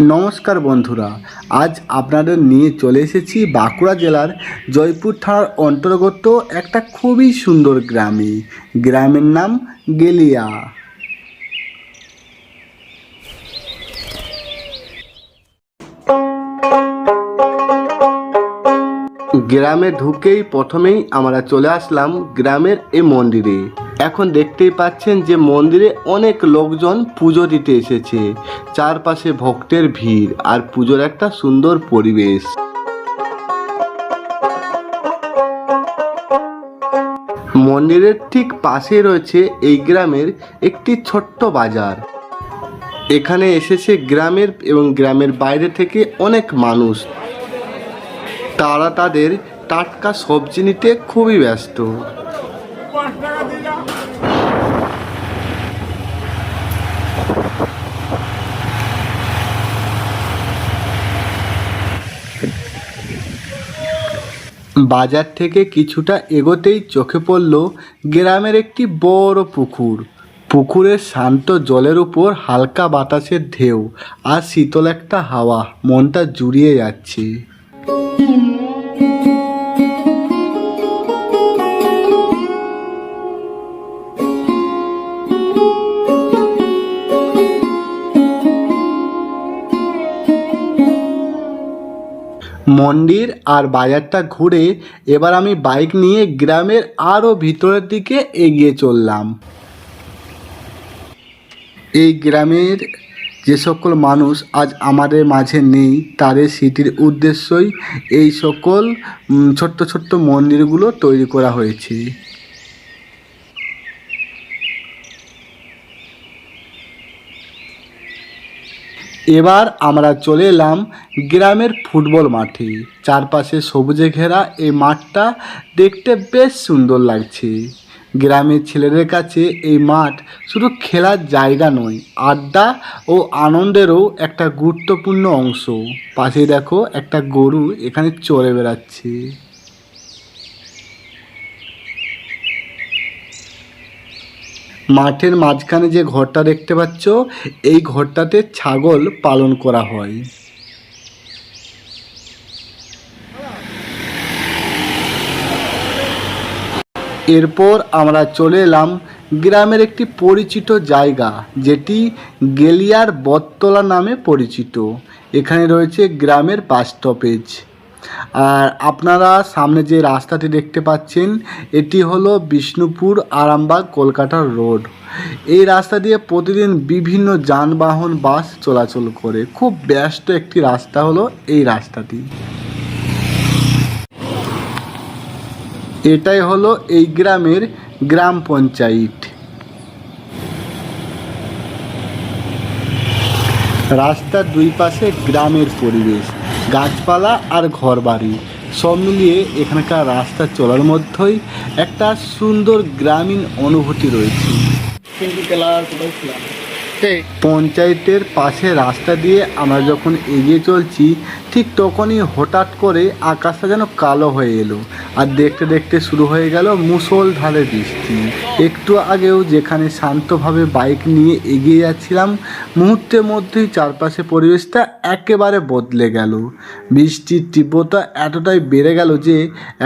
নমস্কার বন্ধুরা, আজ আপনাদের নিয়ে চলে এসেছি বাঁকুড়া জেলার জয়পুর থানার অন্তর্গত একটা খুবই সুন্দর গ্রামে। গ্রামের নাম গেলিয়া। গ্রামে ঢুকেই প্রথমেই আমরা চলে আসলাম গ্রামের এই মন্দিরে। এখন দেখতেই পাচ্ছেন যে মন্দিরে অনেক লোকজন পুজো দিতে এসেছে। চারপাশে ভক্তের ভিড় আর পুজোর একটা সুন্দর পরিবেশ। মন্দিরের ঠিক পাশে রয়েছে এই গ্রামের একটি ছোট্ট বাজার। এখানে এসেছে গ্রামের এবং গ্রামের বাইরে থেকে অনেক মানুষ। তারা তাদের টাটকা সবজি নিতে খুবই ব্যস্ত। বাজার থেকে কিছুটা এগোতেই চোখে পড়ল গ্রামের একটি বড় পুকুর। পুকুরের শান্ত জলের উপর হালকা বাতাসের ঢেউ আর শীতল একটা হাওয়া মনটা জুড়িয়ে যাচ্ছে। মন্দির আর বাজারটা ঘুরে এবার আমি বাইক নিয়ে গ্রামের আরও ভিতরের দিকে এগিয়ে চললাম। এই গ্রামের যে সকল মানুষ আজ আমাদের মাঝে নেই, তাদের স্মৃতির উদ্দেশ্যই এই সকল ছোট্ট ছোট্ট মন্দিরগুলো তৈরি করা হয়েছে। এবার আমরা চলে এলাম গ্রামের ফুটবল মাঠে। চারপাশে সবুজে ঘেরা এই মাঠটা দেখতে বেশ সুন্দর লাগছে। গ্রামের ছেলেদের কাছে এই মাঠ শুধু খেলার জায়গা নয়, আড্ডা ও আনন্দেরও একটা গুরুত্বপূর্ণ অংশ। পাশে দেখো একটা গরু এখানে চড়ে বেড়াচ্ছে। মাঠের মাঝখানে যে ঘরটা দেখতে পাচ্ছ, এই ঘরটাতে ছাগল পালন করা হয়। এরপর আমরা চলে এলাম গ্রামের একটি পরিচিত জায়গা, যেটি গেলিয়ার বটতলা নামে পরিচিত। এখানে রয়েছে গ্রামের বাস স্টপেজ। আর আপনারা সামনে যে রাস্তাটি দেখতে পাচ্ছেন, এটি হলো বিষ্ণুপুর আরামবাগ কলকাতা রোড। এই রাস্তা দিয়ে প্রতিদিন বিভিন্ন যানবাহন বাস চলাচল করে। খুব ব্যস্ত একটি রাস্তা হলো এই রাস্তাটি। এটাই হলো এই গ্রামের গ্রাম পঞ্চায়েত। রাস্তার দুই পাশে গ্রামের পরিবেশ, গাছপালা আর ঘরবাড়ি সব মিলিয়ে এখানকার রাস্তা চলার মধ্যেই একটা সুন্দর গ্রামীণ অনুভূতি রয়েছে। পঞ্চায়েতের পাশে রাস্তা দিয়ে আমরা যখন এগিয়ে চলছি, ঠিক তখনই হঠাৎ করে আকাশটা যেন কালো হয়ে এলো আর দেখতে দেখতে শুরু হয়ে গেল মুষলধারে বৃষ্টি। একটু আগেও যেখানে শান্তভাবে বাইক নিয়ে এগিয়ে যাচ্ছিলাম, মুহূর্তের মধ্যেই চারপাশে পরিবেশটা একেবারে বদলে গেল। বৃষ্টির তীব্রতা এতটাই বেড়ে গেল যে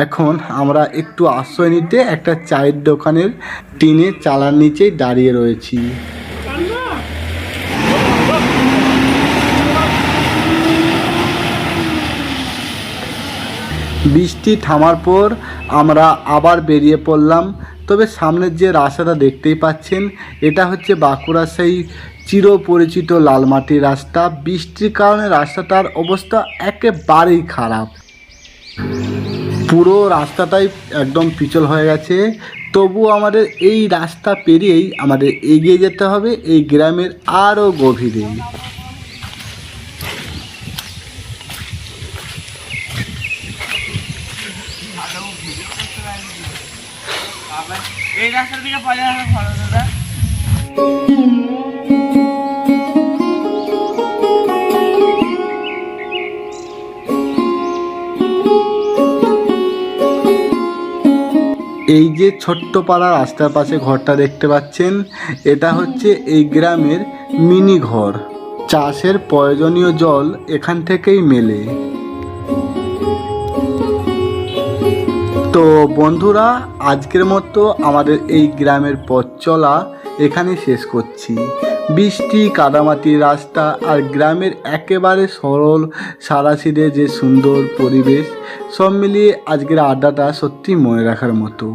এখন আমরা একটু আশ্রয় নিতে একটা চায়ের দোকানের টিনের চালার নিচেই দাঁড়িয়ে রয়েছি। বৃষ্টি থামার পর আমরা আবার বেরিয়ে পড়লাম। তবে সামনের যে রাস্তাটা দেখতেই পাচ্ছেন, এটা হচ্ছে বাঁকুড়া সেই চিরপরিচিত লালমাটির রাস্তা। বৃষ্টির কারণে রাস্তাটার অবস্থা একেবারেই খারাপ। পুরো রাস্তাটাই একদম পিছল হয়ে গেছে। তবুও আমাদের এই রাস্তা পেরিয়েই আমাদের এগিয়ে যেতে হবে এই গ্রামের আরও গভীরে। এই রাস্তার দিকে পড়ে আসা ভালো দাদা। এই যে ছোট্ট পাড়া রাস্তার পাশে ঘরটা দেখতে পাচ্ছেন, এটা হচ্ছে এই গ্রামের মিনি ঘর। চাষের প্রয়োজনীয় জল এখান থেকেই মেলে। তো বন্ধুরা, আজকের মতো আমাদের এই গ্রামের পথ চলা এখানেই শেষ করছি। বৃষ্টি, কাদামাটির রাস্তা আর গ্রামের একেবারে সরল সাদাসিধে যে সুন্দর পরিবেশ, সব মিলিয়ে আজকের আড্ডাটা সত্যি মনে রাখার মতো।